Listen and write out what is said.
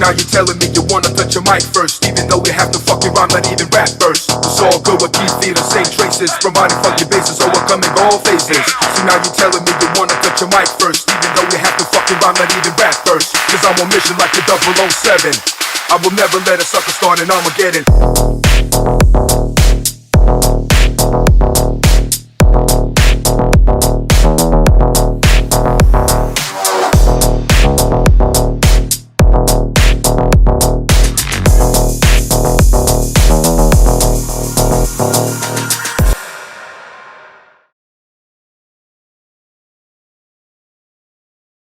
now you're telling me you wanna touch your mic first, even though you have to fucking rhyme, not even rap first. It's all good, what keep feeling the same traces, providing funky bases, overcoming all phases. So now you're telling me you wanna touch your mic first, even though you have to fucking rhyme, not even rap first. Cause I'm on mission like the 007. I will never let a sucker start an Armageddon.